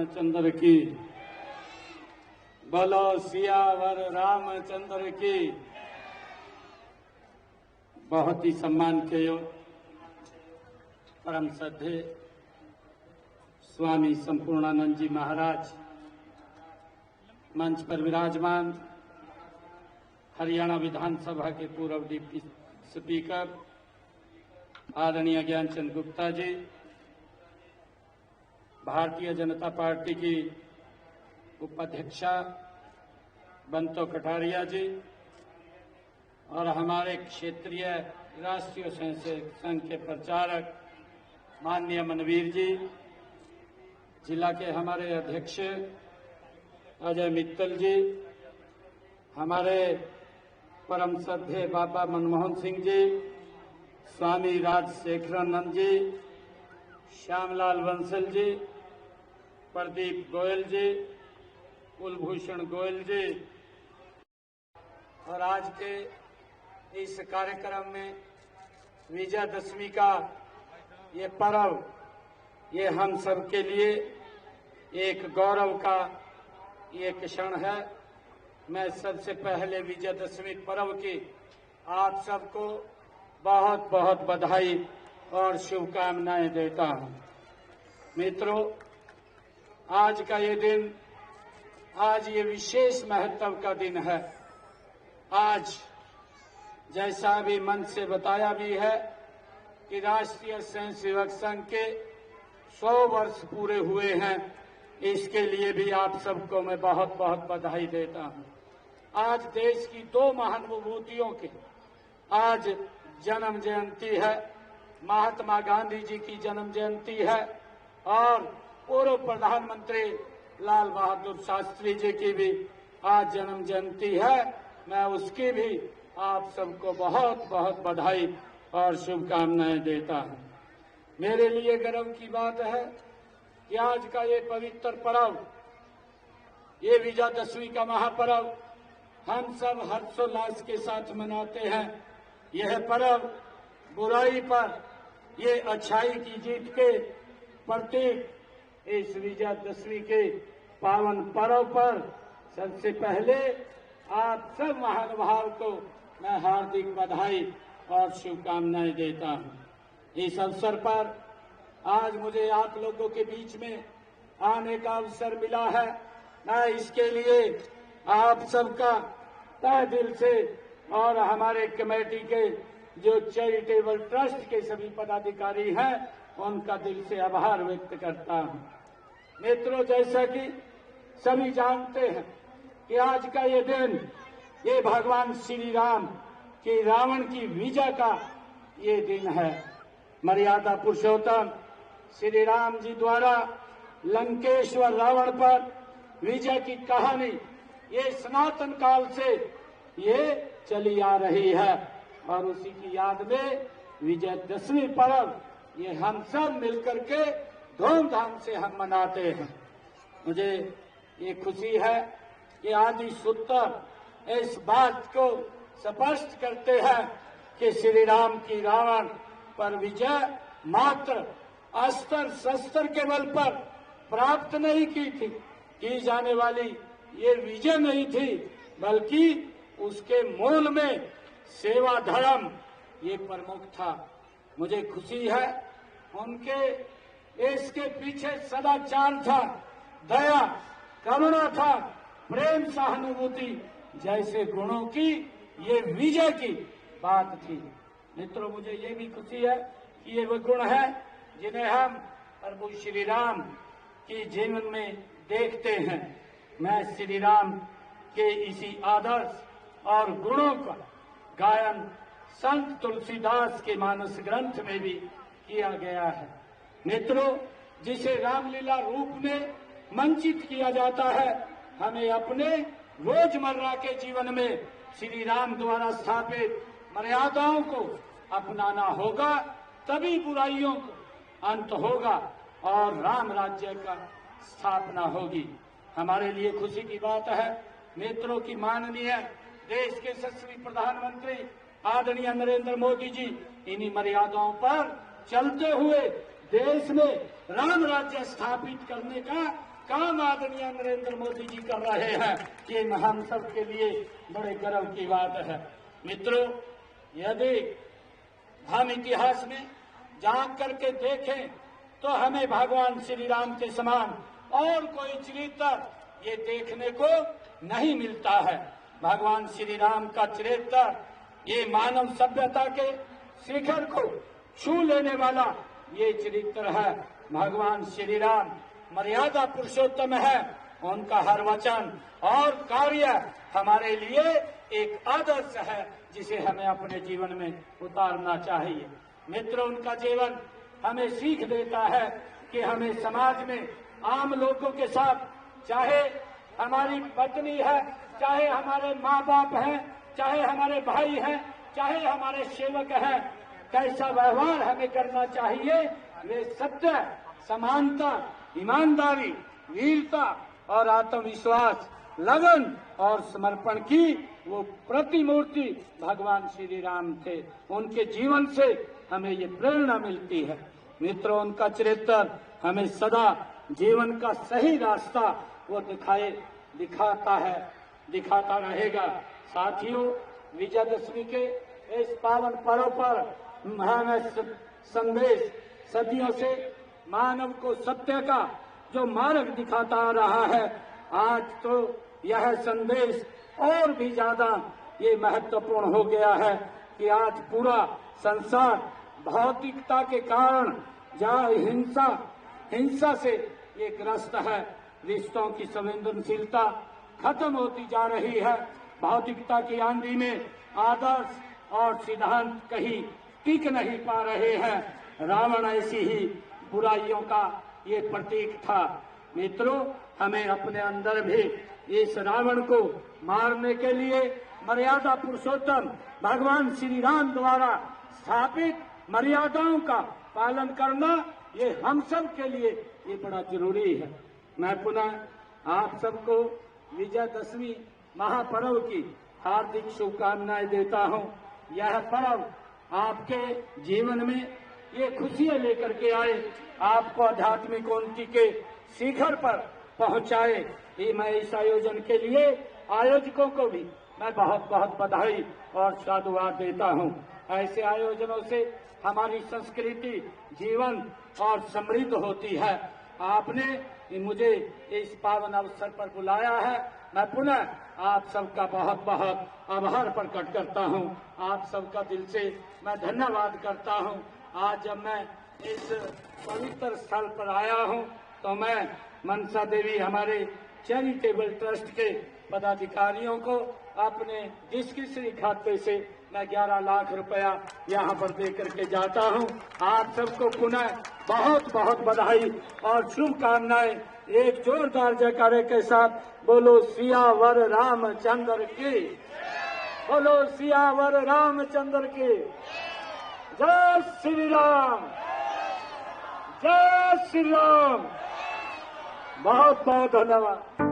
रामचंद्र की। बोलो सियावर रामचंद्र की। बहुत ही सम्मान के योग परम श्रद्धेय स्वामी संपूर्णानंद जी महाराज, मंच पर विराजमान हरियाणा विधानसभा के पूर्व डिप्टी स्पीकर आदरणीय ज्ञानचंद गुप्ता जी, भारतीय जनता पार्टी की उपाध्यक्षा बंतो कटारिया जी और हमारे क्षेत्रीय राष्ट्रीय स्वयंसेवक संघ के प्रचारक माननीय मनवीर जी, जिला के हमारे अध्यक्ष अजय मित्तल जी, हमारे परम श्रद्धेय बाबा मनमोहन सिंह जी, स्वामी राजशेखरानंद जी, श्यामलाल बंसल जी, प्रदीप गोयल जी, कुलभूषण गोयल जी, और आज के इस कार्यक्रम में विजयादशमी का ये पर्व, ये हम सब के लिए एक गौरव का ये क्षण है। मैं सबसे पहले विजयादशमी पर्व की आप सबको बहुत बहुत बधाई और शुभकामनाएं देता हूं। मित्रों, आज का ये दिन, आज ये विशेष महत्व का दिन है। आज जैसा अभी मंच से बताया भी है कि राष्ट्रीय स्वयंसेवक संघ के 100 वर्ष पूरे हुए हैं। इसके लिए भी आप सबको मैं बहुत बहुत बधाई देता हूं। आज देश की 2 महान विभूतियों के आज जन्म जयंती है। महात्मा गांधी जी की जन्म जयंती है और पूर्व प्रधानमंत्री लाल बहादुर शास्त्री जी की भी आज जन्म जयंती है। मैं उसकी भी आप सबको बहुत बहुत बधाई और शुभकामनाएं देता हूं। मेरे लिए गर्व की बात है कि आज का ये पवित्र पर्व, ये विजयादशमी का महापर्व हम सब हर्षोल्लास के साथ मनाते हैं। यह पर्व बुराई पर ये अच्छाई की जीत के प्रतीक। इस विजयादशमी के पावन पर्व पर सबसे पहले आप सब महानुभाव को मैं हार्दिक बधाई और शुभकामनाएं देता हूं। इस अवसर पर आज मुझे आप लोगों के बीच में आने का अवसर मिला है। मैं इसके लिए आप सबका तहे दिल से और हमारे कमेटी के जो चैरिटेबल ट्रस्ट के सभी पदाधिकारी हैं, उनका दिल से आभार व्यक्त करता हूं। मित्रों, जैसा कि सभी जानते हैं कि आज का ये दिन, ये भगवान श्री राम की रावण की विजय का ये दिन है। मर्यादा पुरुषोत्तम श्री राम जी द्वारा लंकेश्वर रावण पर विजय की कहानी ये सनातन काल से ये चली आ रही है और उसी की याद में विजयादशमी पर्व ये हम सब मिलकर के धूमधाम से हम मनाते हैं। मुझे ये खुशी है कि आदि सूत्र इस बात को स्पष्ट करते हैं कि श्री राम की रावण पर विजय मात्र अस्त्र शस्त्र के बल पर प्राप्त नहीं की जाने वाली ये विजय नहीं थी, बल्कि उसके मूल में सेवा धर्म ये प्रमुख था। मुझे खुशी है उनके इसके पीछे सदाचार था, दया करुणा था, प्रेम सहानुभूति जैसे गुणों की ये विजय की बात थी। मित्रों, मुझे ये भी खुशी है कि ये वो गुण है जिन्हें हम प्रभु श्री राम के जीवन में देखते हैं। मैं श्री राम के इसी आदर्श और गुणों का गायन संत तुलसीदास के मानस ग्रंथ में भी किया गया है। मित्रों, जिसे रामलीला रूप में मंचित किया जाता है, हमें अपने रोजमर्रा के जीवन में श्री राम द्वारा स्थापित मर्यादाओं को अपनाना होगा, तभी बुराइयों को अंत होगा और राम राज्य का स्थापना होगी। हमारे लिए खुशी की बात है मित्रों की माननीय देश के यशस्वी प्रधानमंत्री आदरणीय नरेंद्र मोदी जी इन्हीं मर्यादाओं पर चलते हुए देश में राम राज्य स्थापित करने का काम आदरणीय नरेंद्र मोदी जी कर रहे हैं, ये हम सब के लिए बड़े गर्व की बात है। मित्रों, यदि हम इतिहास में झांक करके देखें तो हमें भगवान श्री राम के समान और कोई चरित्र ये देखने को नहीं मिलता है। भगवान श्री राम का चरित्र ये मानव सभ्यता के शिखर को छू लेने वाला ये चरित्र है। भगवान श्री राम मर्यादा पुरुषोत्तम है। उनका हर वचन और कार्य हमारे लिए एक आदर्श है जिसे हमें अपने जीवन में उतारना चाहिए। मित्रों, उनका जीवन हमें सीख देता है कि हमें समाज में आम लोगों के साथ, चाहे हमारी पत्नी है, चाहे हमारे माँ बाप हैं, चाहे हमारे भाई हैं, चाहे हमारे सेवक हैं, कैसा व्यवहार हमें करना चाहिए। वे सत्य, समानता, ईमानदारी, वीरता और आत्मविश्वास, लगन और समर्पण की वो प्रतिमूर्ति भगवान श्री राम थे। उनके जीवन से हमें ये प्रेरणा मिलती है। मित्रों, उनका चरित्र हमें सदा जीवन का सही रास्ता वो दिखाता रहेगा। साथियों, विजयदशमी के इस पावन पर्व पर हमें संदेश सदियों से मानव को सत्य का जो मार्ग दिखाता आ रहा है, आज तो यह संदेश और भी ज्यादा ये महत्वपूर्ण हो गया है कि आज पूरा संसार भौतिकता के कारण जहाँ हिंसा से ये ग्रस्त है। रिश्तों की संवेदनशीलता खत्म होती जा रही है। भौतिकता की आंधी में आदर्श और सिद्धांत कहीं टिक नहीं पा रहे हैं। रावण ऐसी ही बुराइयों का ये प्रतीक था। मित्रों, हमें अपने अंदर भी इस रावण को मारने के लिए मर्यादा पुरुषोत्तम भगवान श्री राम द्वारा स्थापित मर्यादाओं का पालन करना, ये हम सब के लिए ये बड़ा जरूरी है। मैं पुनः आप सबको विजयदशमी महापर्व की हार्दिक शुभकामनाएं देता हूं। यह पर्व आपके जीवन में ये खुशियां लेकर के आए, आपको आध्यात्मिक उन्नति के शिखर पर पहुंचाए। मैं इस आयोजन के लिए आयोजकों को भी मैं बहुत बहुत बधाई और साधुवाद देता हूं। ऐसे आयोजनों से हमारी संस्कृति जीवन और समृद्ध होती है। आपने मुझे इस पावन अवसर पर बुलाया है। मैं पुनः आप सबका बहुत बहुत आभार प्रकट करता हूं। आप सबका दिल से मैं धन्यवाद करता हूं। आज जब मैं इस पवित्र स्थल पर आया हूं तो मैं मनसा देवी हमारे चैरिटेबल ट्रस्ट के पदाधिकारियों को अपने डिस्क्रिप्शनरी खाते से मैं 11 लाख रुपया यहाँ पर दे करके जाता हूँ। आप सबको पुनः बहुत बहुत बधाई और शुभकामनाएं। एक जोरदार जयकारे के साथ बोलो सियावर रामचंद्र की, बोलो सियावर रामचंद्र की। जय श्री राम, जय श्री राम। बहुत बहुत धन्यवाद।